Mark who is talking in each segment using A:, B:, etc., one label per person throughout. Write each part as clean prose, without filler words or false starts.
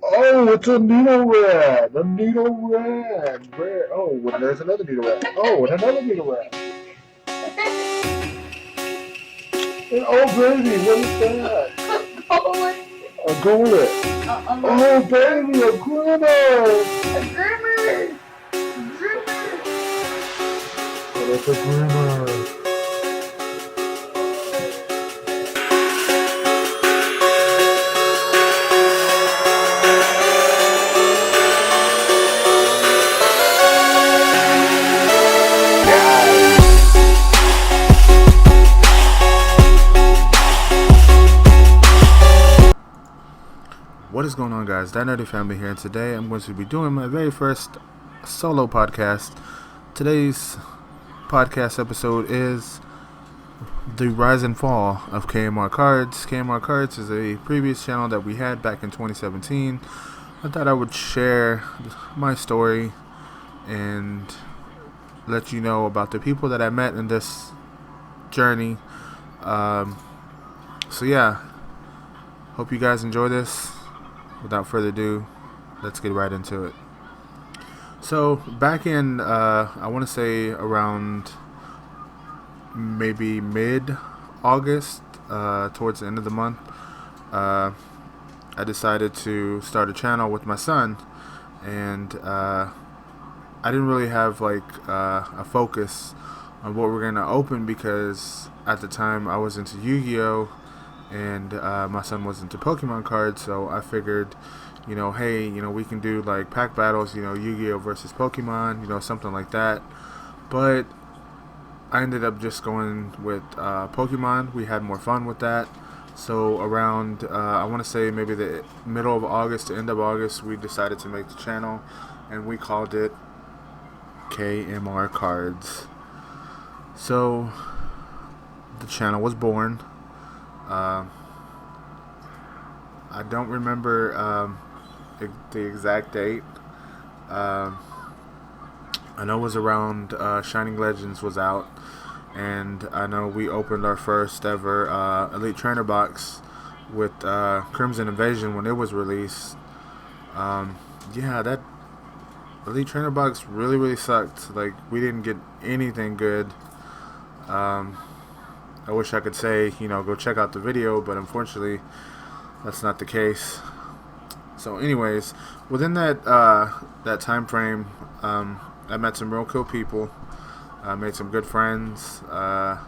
A: Oh, it's a needle rat. A needle rat. Where? Oh, well, there's another needle rat. Oh, and another needle rat. And, oh, baby, what is that? A gullet. Oh, baby, a grimmer. Oh, that's a grimmer. Guys.
B: What is going on, guys? ThatNerd family here, and today I'm going to be doing my very first solo podcast. Today's podcast episode is the rise and fall of kmrcards. kmrcards is a previous channel that we had back in 2017. I thought I would share my story and let you know about the people that I met in this journey. So yeah, hope you guys enjoy this. Without further ado, let's get right into it. So back in, I want to say around maybe mid-August, towards the end of the month, I decided to start a channel with my son, and I didn't really have a focus on what we're gonna open because at the time I was into Yu-Gi-Oh! And my son was into Pokemon cards, so I figured, hey, we can do like pack battles, Yu-Gi-Oh versus Pokemon, something like that. But I ended up just going with Pokemon. We had more fun with that. So around, I want to say maybe the middle of August to end of August, we decided to make the channel, and we called it KMR Cards. So the channel was born. I don't remember the exact date. I know it was around Shining Legends was out, and I know we opened our first ever Elite Trainer box with Crimson Invasion when it was released. Yeah, that Elite Trainer box really sucked. Like, we didn't get anything good. I wish I could say, go check out the video, but unfortunately, that's not the case. So, anyways, within that time frame, I met some real cool people. I made some good friends. But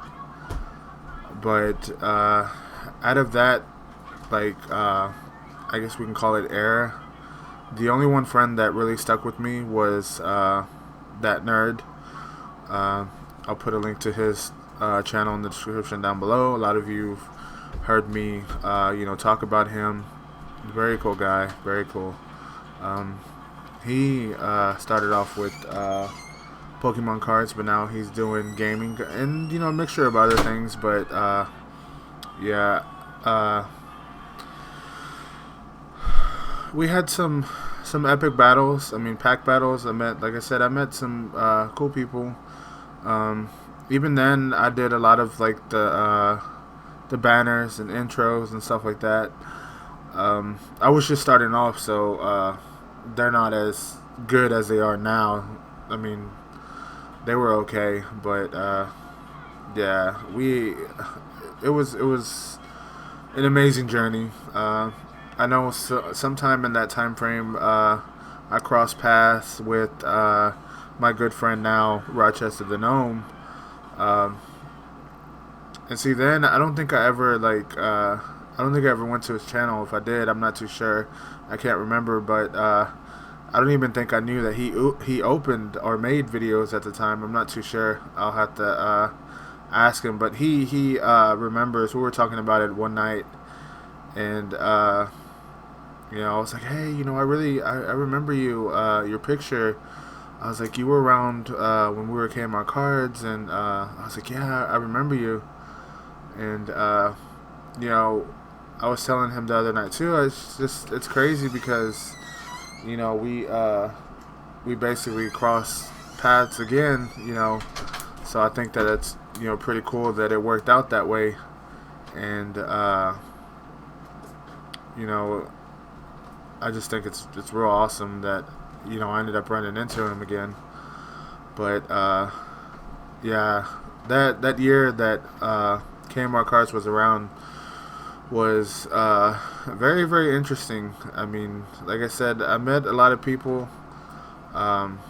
B: out of that, I guess we can call it era, the only one friend that really stuck with me was ThatNerd. I'll put a link to his channel in the description down below. A lot of you heard me, talk about him. Very cool guy, very cool. He started off with Pokemon cards, but now he's doing gaming and a mixture of other things. But yeah, we had some epic battles. I mean, pack battles. Like I said, I met some cool people. Even then, I did a lot of the banners and intros and stuff like that. I was just starting off, so they're not as good as they are now. I mean, they were okay, but yeah, it was an amazing journey. I know sometime in that time frame, I crossed paths with my good friend now, Rochester the Gnome. And see, then I don't think I ever went to his channel. If I did, I'm not too sure. I can't remember, but I don't even think I knew that he opened or made videos at the time. I'm not too sure. I'll have to ask him, but he remembers. We were talking about it one night, and I was like, hey, I remember you, your picture. I was like, you were around when we were KMR Cards, and I was like, yeah, I remember you. And I was telling him the other night too. It's crazy because we basically crossed paths again. So I think that it's pretty cool that it worked out that way, and I just think it's real awesome that I ended up running into him again. But yeah, that year that kmrcards was around was very, very interesting. I mean, like I said, I met a lot of people. Um,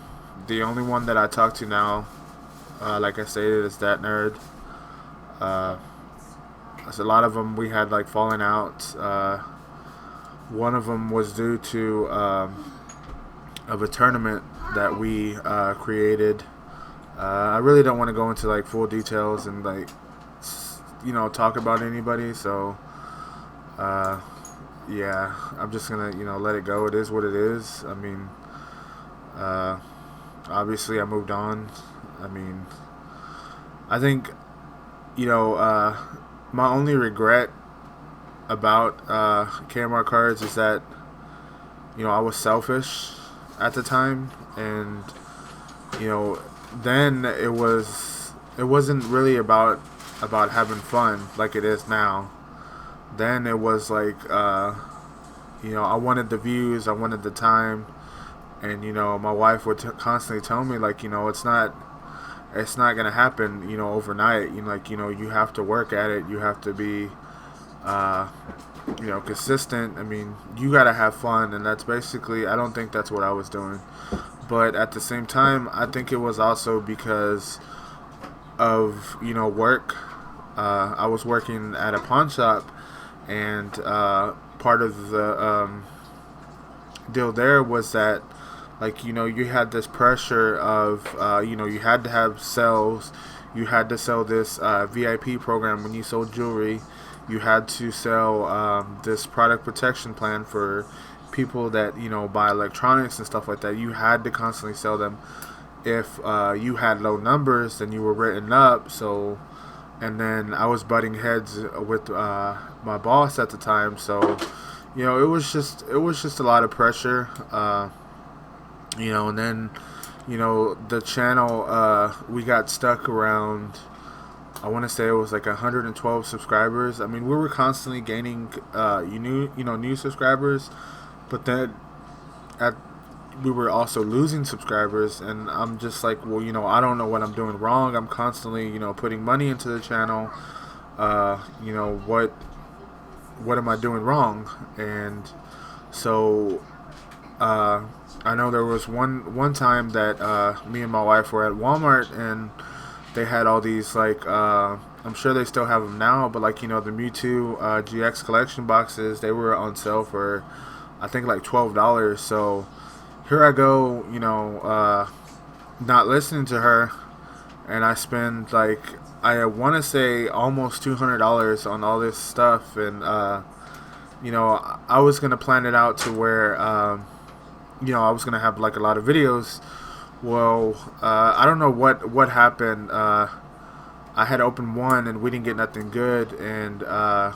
B: the only one that I talk to now, like I stated, is ThatNerd. Uh, so a lot of them we had like falling out. One of them was due to of a tournament that we created. I really don't want to go into like full details and like talk about anybody. So yeah, I'm just gonna let it go. It is what it is. I mean, obviously I moved on. I mean, I think my only regret about KMR cards is that I was selfish at the time, and then it wasn't really about having fun like it is now. Then it was like I wanted the views, I wanted the time, and my wife would constantly tell me like it's not gonna happen overnight. You have to work at it. You have to be consistent. I mean, you gotta have fun, and that's basically, I don't think that's what I was doing. But at the same time, I think it was also because of work. I was working at a pawn shop, and part of the deal there was that like you had this pressure of you had to have sales. You had to sell this VIP program when you sold jewelry. You had to sell this product protection plan for people that buy electronics and stuff like that. You had to constantly sell them. If you had low numbers, then you were written up. So, and then I was butting heads with my boss at the time. So, it was just a lot of pressure. And then the channel, we got stuck around, I want to say it was like 112 subscribers. I mean, we were constantly gaining new subscribers, but then we were also losing subscribers, and I'm just like, well, I don't know what I'm doing wrong. I'm constantly putting money into the channel. What am I doing wrong? And so I know there was one time that me and my wife were at Walmart, and they had all these like I'm sure they still have them now, but like the Mewtwo GX collection boxes, they were on sale for I think like $12. So here I go, not listening to her, and I spend like, I want to say almost $200 on all this stuff, and I was gonna plan it out to where I was gonna have like a lot of videos. Well, I don't know what happened. I had opened one and we didn't get nothing good, and I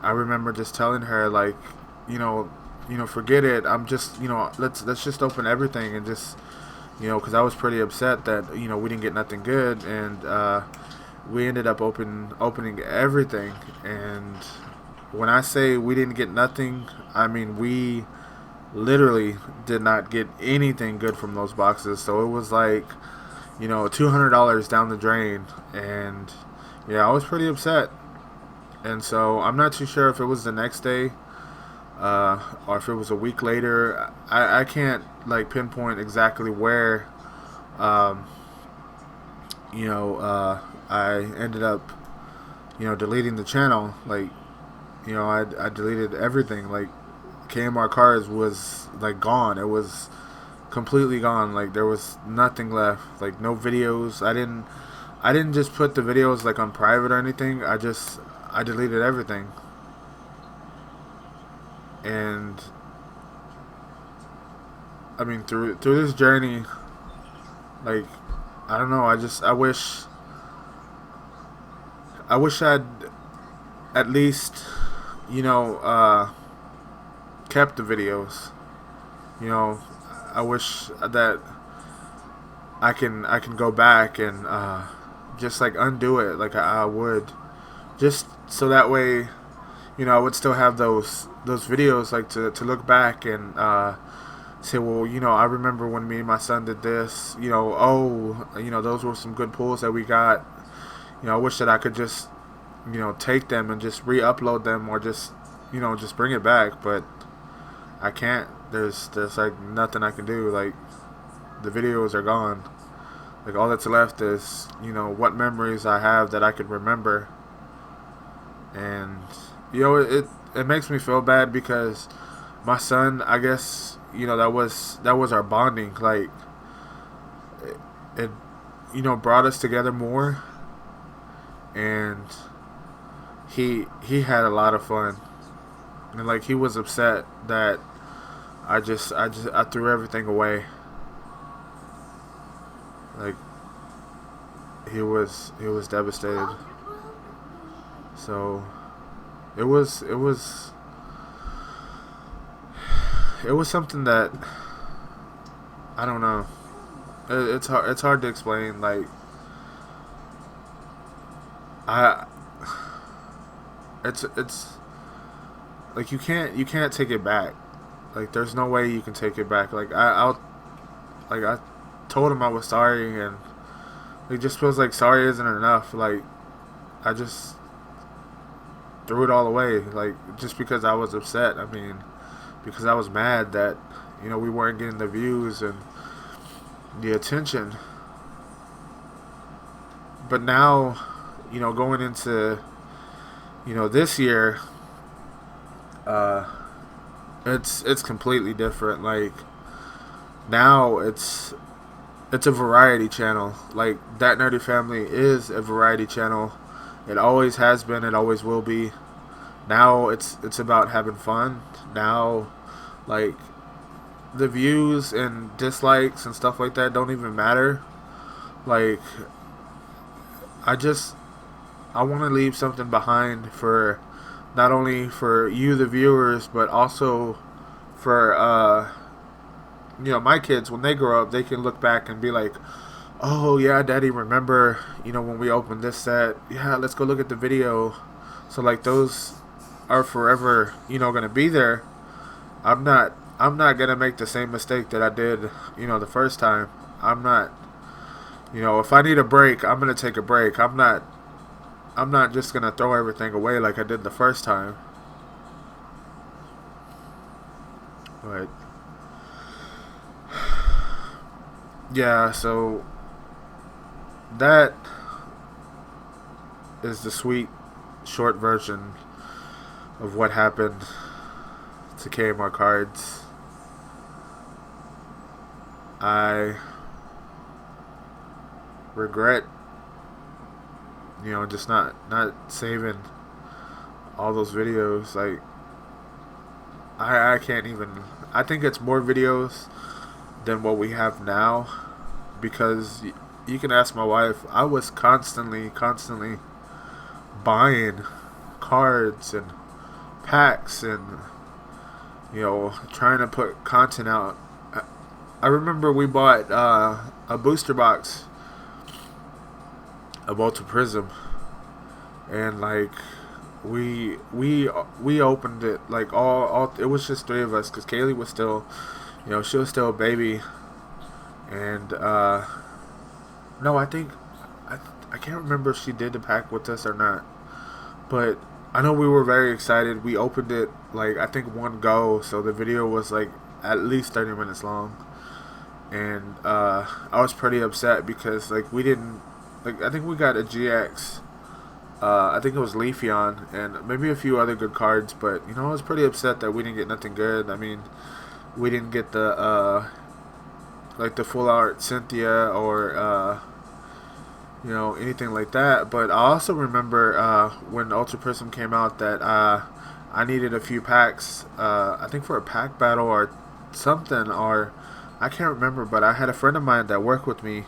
B: remember just telling her like, forget it. I'm just, let's just open everything, and just, because I was pretty upset that we didn't get nothing good, and we ended up opening everything. And when I say we didn't get nothing, I mean we literally did not get anything good from those boxes. So it was like, $200 down the drain, and yeah, I was pretty upset. And so I'm not too sure if it was the next day or if it was a week later. I can't like pinpoint exactly where I ended up deleting the channel. Like I deleted everything. Like KMR cards was like gone. It was completely gone. Like there was nothing left. Like no videos. I didn't just put the videos like on private or anything. I deleted everything. And I mean through this journey, like I don't know, I wish I'd at least kept the videos. I wish that I can go back and just like undo it, like I would, just so that way I would still have those videos like to look back and say, well, I remember when me and my son did this. Those were some good pulls that we got. I wish that I could just take them and just re-upload them, or just bring it back, but I can't. There's like nothing I can do. Like, the videos are gone. Like, all that's left is what memories I have that I could remember. And it makes me feel bad because my son, I guess, that was our bonding. Like, it brought us together more, and he had a lot of fun. And like, he was upset that I threw everything away. Like, he was devastated. So it was something that, I don't know. It's hard to explain. Like, it's like, you can't take it back. Like, there's no way you can take it back. Like, I told him I was sorry, and it just feels like sorry isn't enough. Like, I just threw it all away, like, just because I was upset. I mean, because I was mad that we weren't getting the views and the attention. But now, going into this year, it's completely different. Like, now it's a variety channel. Like, That Nerdy Family is a variety channel. It always has been. It always will be. Now it's about having fun. Now, like, the views and dislikes and stuff like that don't even matter. Like, I want to leave something behind for not only for you, the viewers, but also for my kids. When they grow up, they can look back and be like, oh yeah, Daddy, remember when we opened this set? Yeah, let's go look at the video. So, like, those are forever gonna be there. I'm not gonna make the same mistake that I did the first time. I'm not, if I need a break, I'm gonna take a break. I'm not just gonna throw everything away like I did the first time. But yeah, so that is the sweet short version of what happened to KMR Cards. I regret just not saving all those videos. Like, I can't even. I think it's more videos than what we have now, because you can ask my wife. I was constantly buying cards and packs and trying to put content out. I remember we bought a booster box of Ultra Prism, and like, we opened it, like, all it was just three of us, because Kaylee was still she was still a baby. And no, I think I can't remember if she did the pack with us or not, but I know we were very excited. We opened it, like, I think one go, so the video was like at least 30 minutes long. And I was pretty upset because, like, we didn't, like, I think we got a GX, I think it was Leafeon, and maybe a few other good cards, but I was pretty upset that we didn't get nothing good. I mean, we didn't get the like the full art Cynthia or anything like that. But I also remember when Ultra Prism came out that I needed a few packs, I think for a pack battle or something, or I can't remember, but I had a friend of mine that worked with me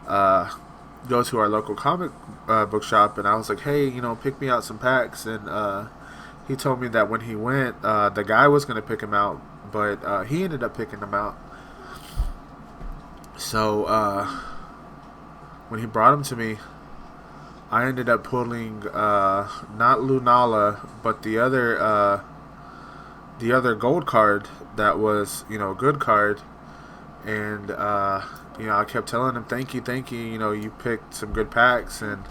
B: go to our local comic book shop, and I was like, hey, pick me out some packs. And he told me that when he went, the guy was going to pick him out, but he ended up picking them out. So when he brought them to me, I ended up pulling not Lunala, but the other gold card that was, a good card. And I kept telling him, thank you. You picked some good packs, and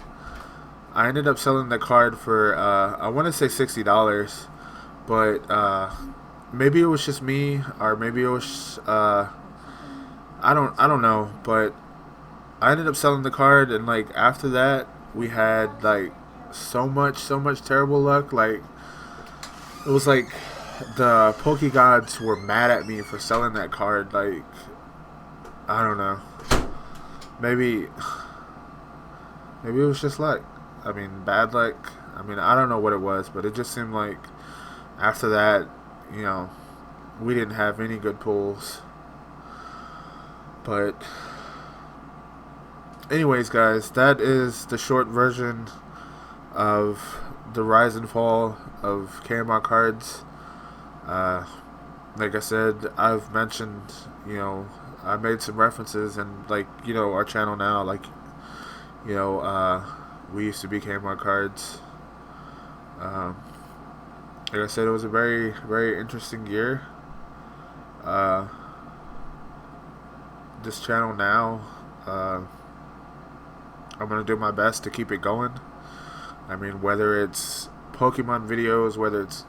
B: I ended up selling the card for I want to say $60, but maybe it was just me, or maybe it was I don't know, but I ended up selling the card, and like after that, we had like so much terrible luck. Like it was like the Poke Gods were mad at me for selling that card. Like I don't know, maybe it was just luck. I mean, bad luck. I mean, I don't know what it was, but it just seemed like after that, we didn't have any good pulls. But anyways, guys, that is the short version of the rise and fall of kmrcards. Like I said, I've mentioned, I made some references, and like, our channel now, like, we used to be kmrcards. Like I said, it was a very, very interesting year. This channel now, I'm going to do my best to keep it going. I mean, whether it's Pokemon videos, whether it's,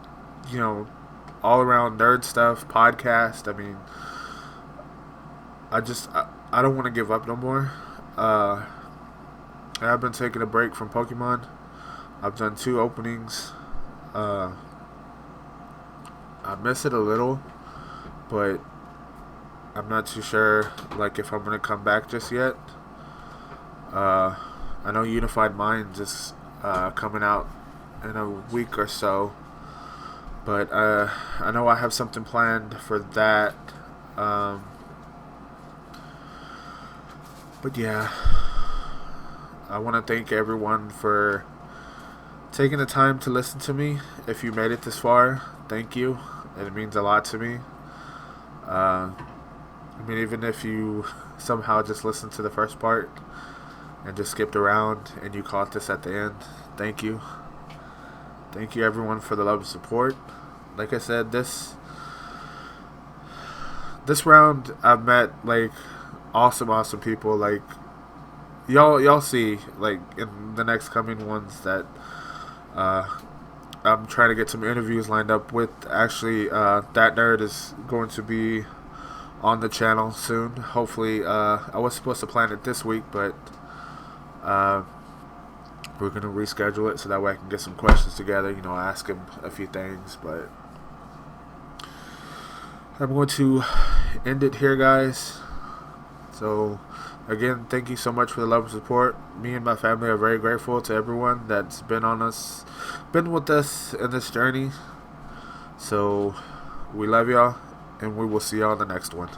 B: all around nerd stuff, podcast. I mean, I don't want to give up no more. I've been taking a break from Pokemon. I've done 2 openings. I miss it a little, but I'm not too sure, like, if I'm going to come back just yet. I know Unified Mind just coming out in a week or so, but I know I have something planned for that. But yeah, I want to thank everyone for taking the time to listen to me. If you made it this far, thank you. It means a lot to me. I mean, even if you somehow just listened to the first part and just skipped around and you caught this at the end, thank you. Thank you, everyone, for the love and support. Like I said, this round I've met like awesome people. Like y'all see, like, in the next coming ones that I'm trying to get some interviews lined up with. Actually, ThatNerd is going to be on the channel soon. Hopefully, I was supposed to plan it this week, but we're going to reschedule it so that way I can get some questions together, ask him a few things. But I'm going to end it here, guys. So, again, thank you so much for the love and support. Me and my family are very grateful to everyone that's been with us in this journey. So, we love y'all, and we will see y'all in the next one.